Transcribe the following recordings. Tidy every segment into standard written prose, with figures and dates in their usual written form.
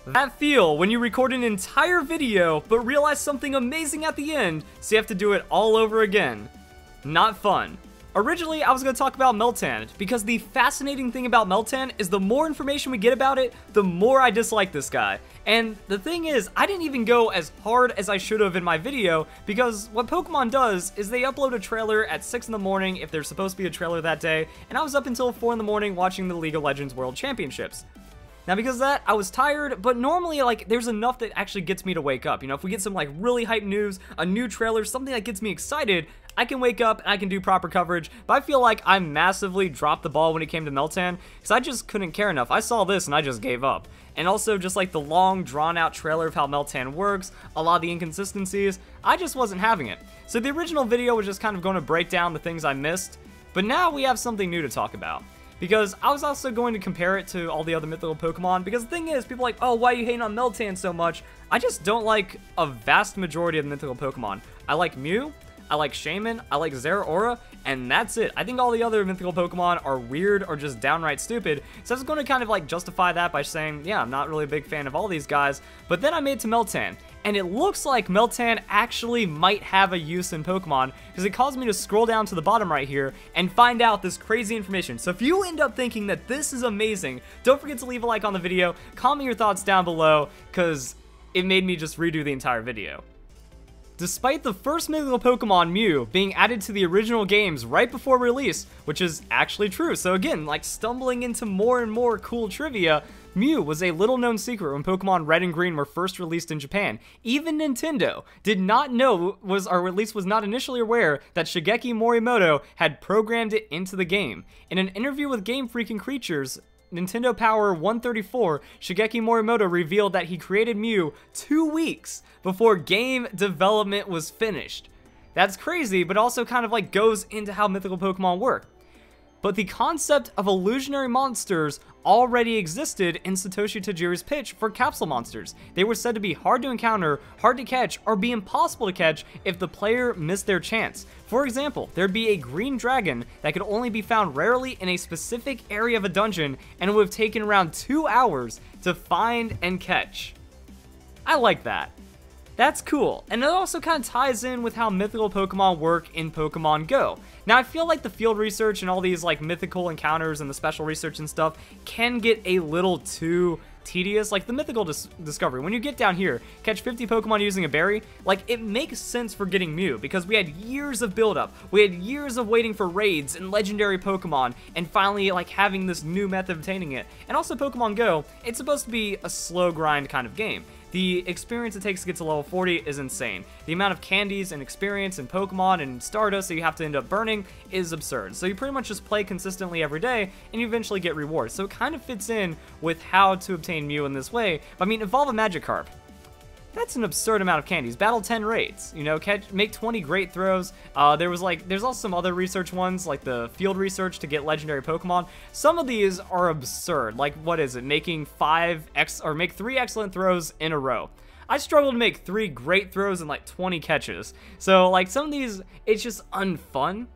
That feel when you record an entire video but realize something amazing at the end, so you have to do it all over again. Not fun. Originally, I was going to talk about Meltan, because the fascinating thing about Meltan is the more information we get about it, the more I dislike this guy. And the thing is, I didn't even go as hard as I should have in my video, because what Pokemon does is they upload a trailer at 6 in the morning if there's supposed to be a trailer that day, and I was up until 4 in the morning watching the League of Legends World Championships. Now, because of that, I was tired, but normally, like, there's enough that actually gets me to wake up. You know, if we get some, like, really hype news, a new trailer, something that gets me excited, I can wake up and I can do proper coverage. But I feel like I massively dropped the ball when it came to Meltan, because I just couldn't care enough. I saw this and I just gave up. And also, just like the long, drawn-out trailer of how Meltan works, a lot of the inconsistencies, I just wasn't having it. So the original video was just kind of going to break down the things I missed, but now we have something new to talk about. Because I was also going to compare it to all the other mythical Pokemon, because the thing is, people are like, oh, why are you hating on Meltan so much? I just don't like a vast majority of the mythical Pokemon. I like Mew, I like Shaman, I like Zeraora, and that's it. I think all the other mythical Pokemon are weird or just downright stupid, so I was going to kind of like justify that by saying, yeah, I'm not really a big fan of all these guys, but then I made it to Meltan, and it looks like Meltan actually might have a use in Pokemon, because it caused me to scroll down to the bottom right here and find out this crazy information. So if you end up thinking that this is amazing, don't forget to leave a like on the video, comment your thoughts down below, because it made me just redo the entire video. Despite the first mythical Pokemon, Mew, being added to the original games right before release, which is actually true, so again, like stumbling into more and more cool trivia, Mew was a little known secret when Pokemon Red and Green were first released in Japan. Even Nintendo did not know, or at least was not initially aware, that Shigeki Morimoto had programmed it into the game. In an interview with Game Freak and Creatures, Nintendo Power 134, Shigeki Morimoto revealed that he created Mew 2 weeks before game development was finished. That's crazy, but also kind of like goes into how mythical Pokemon work. But the concept of illusionary monsters already existed in Satoshi Tajiri's pitch for capsule monsters. They were said to be hard to encounter, hard to catch, or be impossible to catch if the player missed their chance. For example, there'd be a green dragon that could only be found rarely in a specific area of a dungeon, and it would have taken around 2 hours to find and catch. I like that. That's cool, and it also kind of ties in with how mythical Pokemon work in Pokemon Go. Now, I feel like the field research and all these like mythical encounters and the special research and stuff can get a little too tedious. Like the mythical discovery, when you get down here, catch 50 Pokemon using a berry, like it makes sense for getting Mew, because we had years of build-up, we had years of waiting for raids and legendary Pokemon, and finally like having this new method of obtaining it. And also Pokemon Go, it's supposed to be a slow grind kind of game. The experience it takes to get to level 40 is insane. The amount of candies and experience and Pokemon and Stardust that you have to end up burning is absurd. So you pretty much just play consistently every day and you eventually get rewards. So it kind of fits in with how to obtain Mew in this way. But I mean, evolve a Magikarp. That's an absurd amount of candies. Battle 10 raids, you know, make 20 great throws. There's also some other research ones, like the field research to get legendary Pokemon. Some of these are absurd. Like, what is it? Making make 3 excellent throws in a row. I struggled to make 3 great throws and like 20 catches. So like some of these, it's just unfun.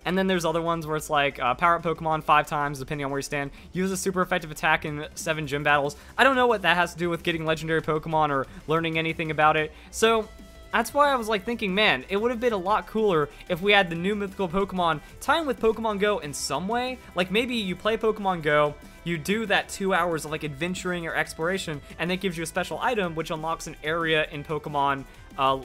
And then there's other ones where it's like power up Pokemon 5 times depending on where you stand. Use a super effective attack in 7 gym battles. I don't know what that has to do with getting legendary Pokemon or learning anything about it. So that's why I was like thinking, man, it would have been a lot cooler if we had the new mythical Pokemon tying with Pokemon Go in some way. Like maybe you play Pokemon Go, you do that 2 hours of like adventuring or exploration, and that gives you a special item which unlocks an area in Pokemon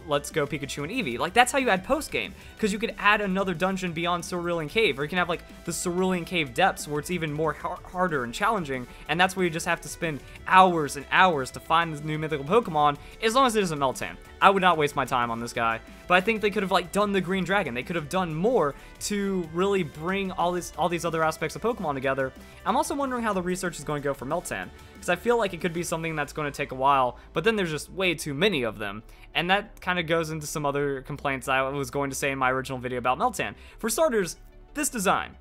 Let's Go Pikachu and Eevee. Like, that's how you add post-game, because you could add another dungeon beyond Cerulean Cave, or you can have, like, the Cerulean Cave depths, where it's even more harder and challenging, and that's where you just have to spend hours and hours to find this new mythical Pokemon, as long as it isn't Meltan. I would not waste my time on this guy, but I think they could have, like, done the Green Dragon. They could have done more to really bring all these other aspects of Pokemon together. I'm also wondering how the research is going to go for Meltan, because I feel like it could be something that's going to take a while, but then there's just way too many of them. And that kind of goes into some other complaints I was going to say in my original video about Meltan. For starters, this design.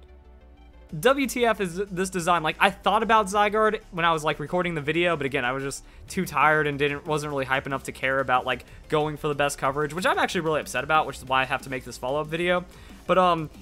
WTF is this design? Like, I thought about Zygarde when I was like recording the video, but again, I was just too tired and wasn't really hype enough to care about like going for the best coverage, which I'm actually really upset about, which is why I have to make this follow-up video. But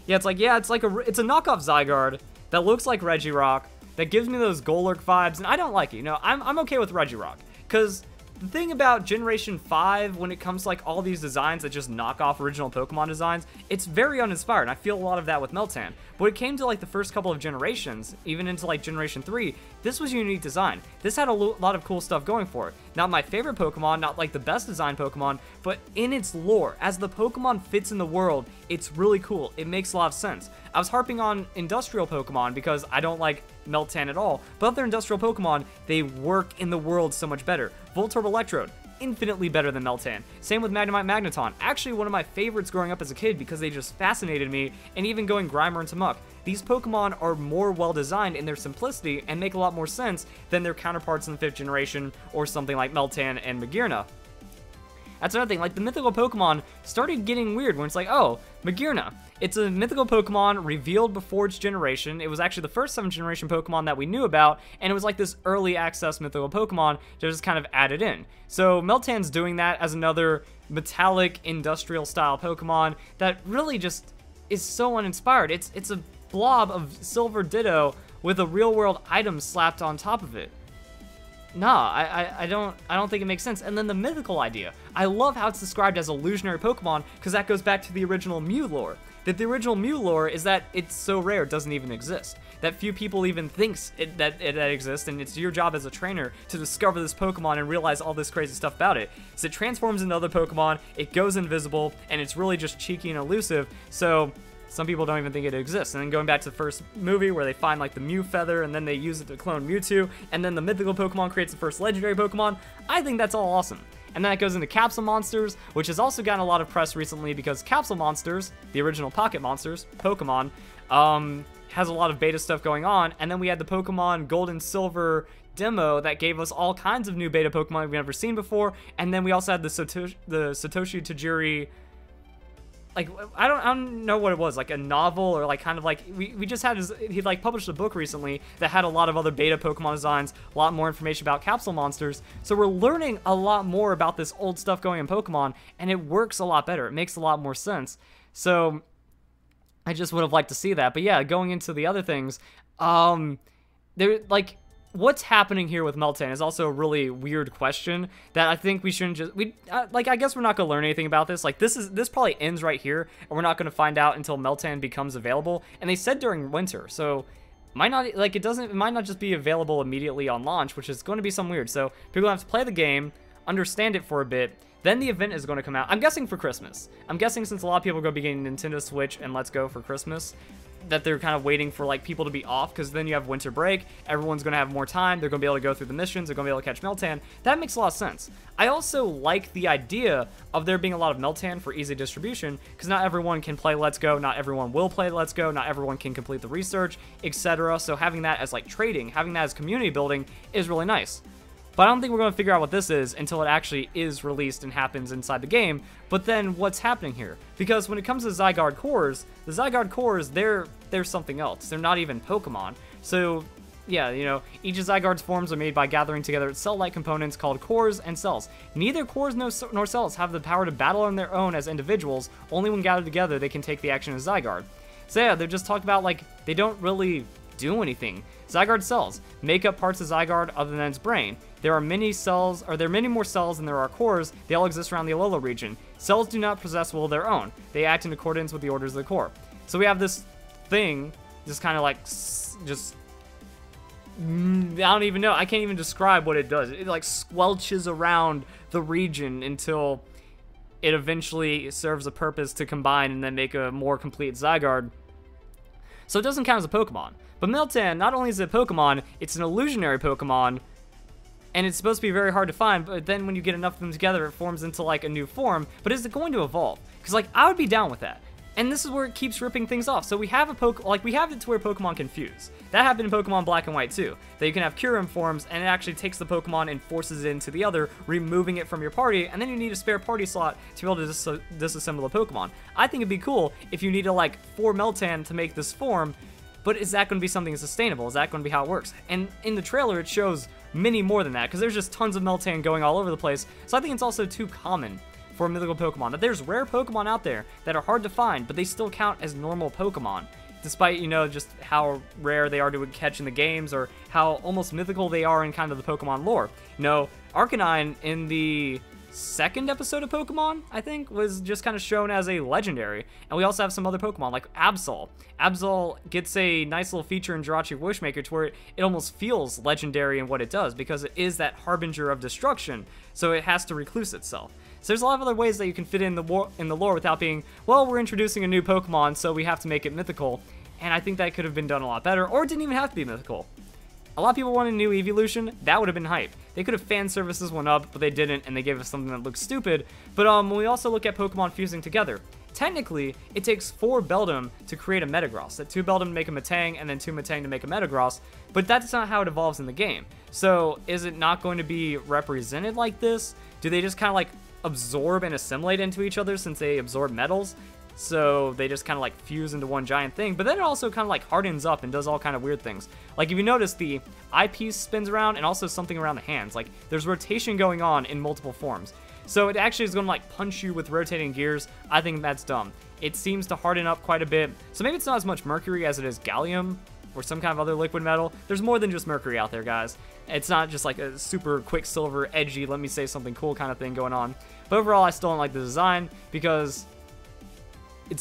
yeah, it's a knockoff Zygarde that looks like Regirock, that gives me those Golurk vibes, and I don't like it. You know, I'm okay with Regirock, because the thing about Generation 5, when it comes to like all these designs that just knock off original Pokemon designs, it's very uninspired, and I feel a lot of that with Meltan. But when it came to like the first couple of generations, even into like Generation 3, this was a unique design. This had a lot of cool stuff going for it. Not my favorite Pokemon, not like the best designed Pokemon, but in its lore, as the Pokemon fits in the world, it's really cool. It makes a lot of sense. I was harping on industrial Pokemon because I don't like Meltan at all, but other industrial Pokemon, they work in the world so much better. Voltorb Electrode, infinitely better than Meltan. Same with Magnemite Magneton, actually one of my favorites growing up as a kid because they just fascinated me, and even going Grimer into Muck. These Pokemon are more well designed in their simplicity and make a lot more sense than their counterparts in the 5th generation or something like Meltan and Magearna. That's another thing, like the mythical Pokemon started getting weird when it's like, oh, Magearna. It's a mythical Pokemon revealed before its generation. It was actually the first 7th generation Pokemon that we knew about, and it was like this early access mythical Pokemon that just kind of added in. So Meltan's doing that as another metallic industrial style Pokemon that really just is so uninspired. It's a blob of silver Ditto with a real world item slapped on top of it. Nah, I don't think it makes sense. And then the mythical idea. I love how it's described as illusionary Pokemon, because that goes back to the original Mew lore. That the original Mew lore is that it's so rare it doesn't even exist. That few people even thinks that it exists, and it's your job as a trainer to discover this Pokemon and realize all this crazy stuff about it. So it transforms into other Pokemon, it goes invisible, and it's really just cheeky and elusive, so some people don't even think it exists. And then going back to the first movie where they find like the Mew feather and then they use it to clone Mewtwo, and then the mythical Pokemon creates the first legendary Pokemon, I think that's all awesome. And then it goes into Capsule Monsters, which has also gotten a lot of press recently because Capsule Monsters, the original Pocket Monsters, Pokemon, has a lot of beta stuff going on. And then we had the Pokemon Gold and Silver demo that gave us all kinds of new beta Pokemon we've never seen before. And then we also had the Satoshi Tajiri, like, I don't know what it was, like a novel, or like kind of like, we just had he like published a book recently that had a lot of other beta Pokemon designs, a lot more information about Capsule Monsters, so we're learning a lot more about this old stuff going in Pokemon, and it works a lot better, it makes a lot more sense. So I just would have liked to see that. But yeah, going into the other things, there, like, what's happening here with Meltan is also a really weird question that I think we shouldn't just, like, I guess we're not gonna learn anything about this. Like, this probably ends right here, and we're not gonna find out until Meltan becomes available. And they said during winter, so might not, like, it might not just be available immediately on launch, which is going to be some weird. So people have to play the game, understand it for a bit, then the event is going to come out. I'm guessing for Christmas. I'm guessing since a lot of people are going to be getting Nintendo Switch and Let's Go for Christmas, that they're kind of waiting for like people to be off, because then you have winter break, everyone's going to have more time, they're going to be able to go through the missions, they're going to be able to catch Meltan. That makes a lot of sense. I also like the idea of there being a lot of Meltan for easy distribution, because not everyone can play Let's Go, not everyone will play Let's Go, not everyone can complete the research, etc. So having that as like trading, having that as community building is really nice. But I don't think we're going to figure out what this is until it actually is released and happens inside the game. But then what's happening here? Because when it comes to Zygarde cores, the Zygarde cores, they're something else. They're not even Pokemon. So yeah, you know, each of Zygarde's forms are made by gathering together its cell-like components called cores and cells. Neither cores nor cells have the power to battle on their own as individuals. Only when gathered together they can take the action of Zygarde. So yeah, they're just talked about like they don't really do anything. Zygarde cells make up parts of Zygarde other than its brain. There are many more cells than there are cores. They all exist around the Alola region. Cells do not possess will of their own. They act in accordance with the orders of the core. So we have this thing, just kind of like, I don't even know. I can't even describe what it does. It like squelches around the region until it eventually serves a purpose to combine and then make a more complete Zygarde. So it doesn't count as a Pokemon. But Meltan, not only is it a Pokemon, it's an illusionary Pokemon, and it's supposed to be very hard to find, but then when you get enough of them together, it forms into like a new form. But is it going to evolve? Because like, I would be down with that. And this is where it keeps ripping things off. So we have we have it to where Pokemon can fuse. That happened in Pokemon Black and White too. That you can have Kyurem forms, and it actually takes the Pokemon and forces it into the other, removing it from your party, and then you need a spare party slot to be able to disassemble a Pokemon. I think it'd be cool if you needed like 4 Meltan to make this form, but is that going to be something sustainable? Is that going to be how it works? And in the trailer, it shows many more than that, because there's just tons of Meltan going all over the place. So I think it's also too common for a mythical Pokemon, that there's rare Pokemon out there that are hard to find, but they still count as normal Pokemon. despite, you know, just how rare they are to catch in the games, or how almost mythical they are in kind of the Pokemon lore. You know, Arcanine in the second episode of Pokemon, I think, was just kind of shown as a legendary. And we also have some other Pokemon, like Absol. Absol gets a nice little feature in Jirachi Wishmaker to where it almost feels legendary in what it does, because it is that harbinger of destruction, so it has to recluse itself. So there's a lot of other ways that you can fit in the lore without being, well, we're introducing a new Pokemon, so we have to make it mythical. And I think that could have been done a lot better, or it didn't even have to be mythical. A lot of people wanted a new evolution. That would have been hype. They could have fan services one up, but they didn't, and they gave us something that looks stupid. But when we also look at Pokemon fusing together, technically, it takes 4 Beldum to create a Metagross. That 2 Beldum to make a Metang, and then 2 Metang to make a Metagross. But that's not how it evolves in the game. So is it not going to be represented like this? Do they just kind of like absorb and assimilate into each other since they absorb metals? So they just kind of like fuse into one giant thing, but then it also kind of like hardens up and does all kind of weird things. Like if you notice, the eyepiece spins around and also something around the hands. Like there's rotation going on in multiple forms. So it actually is going to like punch you with rotating gears. I think that's dumb. It seems to harden up quite a bit. So maybe it's not as much mercury as it is gallium or some kind of other liquid metal. There's more than just mercury out there, guys. It's not just like a super quicksilver, edgy, let me say something cool kind of thing going on. But overall, I still don't like the design because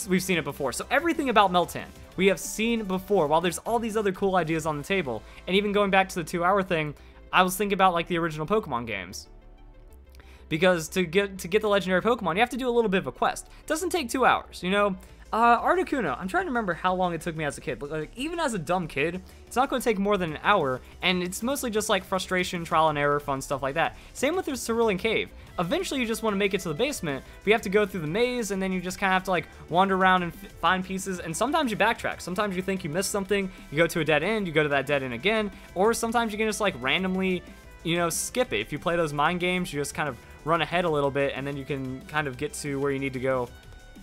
we've seen it before. So everything about Meltan we have seen before. While there's all these other cool ideas on the table, and even going back to the 2-hour thing, I was thinking about like the original Pokemon games. Because to get the legendary Pokemon, you have to do a little bit of a quest. It doesn't take 2 hours, you know. Articuno, I'm trying to remember how long it took me as a kid, but like, even as a dumb kid, it's not going to take more than an hour, and it's mostly just like frustration, trial and error, fun stuff like that. Same with the Cerulean Cave. Eventually you just want to make it to the basement, but you have to go through the maze, and then you just kind of have to like wander around and find pieces, and sometimes you backtrack. Sometimes you think you missed something, you go to a dead end, you go to that dead end again, or sometimes you can just like randomly, you know, skip it. If you play those mind games, you just kind of run ahead a little bit, and then you can kind of get to where you need to go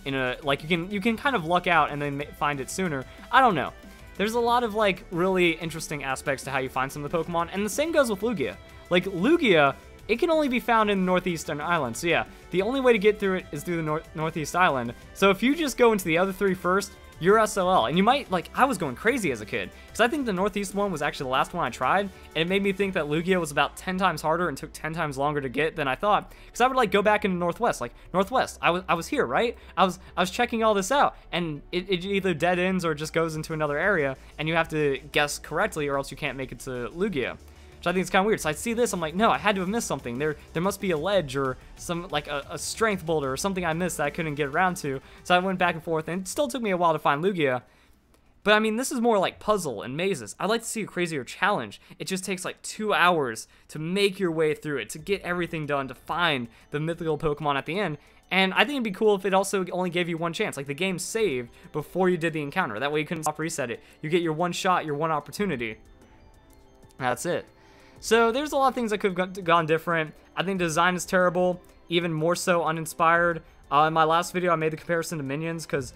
in a, like, you can kind of luck out and then find it sooner. I don't know. There's a lot of like really interesting aspects to how you find some of the Pokemon, and the same goes with Lugia. Like Lugia, it can only be found in the Northeastern Island. So yeah, the only way to get through it is through the Northeast Island. So if you just go into the other 3 first, you're SOL. And you might, like, I was going crazy as a kid, because I think the Northeast one was actually the last one I tried, and it made me think that Lugia was about 10 times harder and took 10 times longer to get than I thought, because I would, like, go back into Northwest, like, Northwest, I was here, right? I was checking all this out, and it either dead ends or just goes into another area, and you have to guess correctly, or else you can't make it to Lugia. Which I think is kind of weird. So I see this, I'm like, no, I had to have missed something. There must be a ledge or some, like a strength boulder or something I missed that I couldn't get around to. So I went back and forth, and it still took me a while to find Lugia. But I mean, this is more like puzzle and mazes. I'd like to see a crazier challenge. It just takes like 2 hours to make your way through it, to get everything done, to find the mythical Pokemon at the end. And I think it'd be cool if it also only gave you one chance. Like the game saved before you did the encounter. That way you couldn't stop reset it. You get your one shot, your one opportunity. That's it. So there's a lot of things that could have gone different. I think the design is terrible, even more so uninspired. In my last video, I made the comparison to minions, because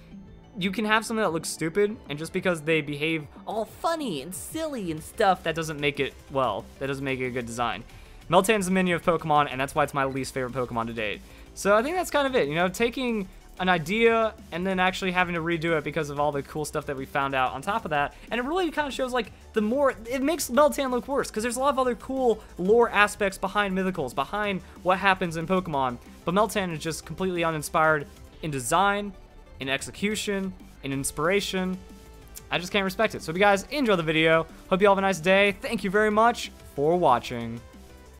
you can have something that looks stupid, and just because they behave all funny and silly and stuff, that doesn't make it, well, that doesn't make it a good design. Meltan's a minion of Pokemon, and that's why it's my least favorite Pokemon to date. So I think that's kind of it, you know, taking an idea and then actually having to redo it because of all the cool stuff that we found out on top of that. And it really kind of shows, like, the more, it makes Meltan look worse, because there's a lot of other cool lore aspects behind Mythicals, behind what happens in Pokemon, but Meltan is just completely uninspired in design, in execution, in inspiration. I just can't respect it. So if you guys enjoy the video, hope you all have a nice day. Thank you very much for watching.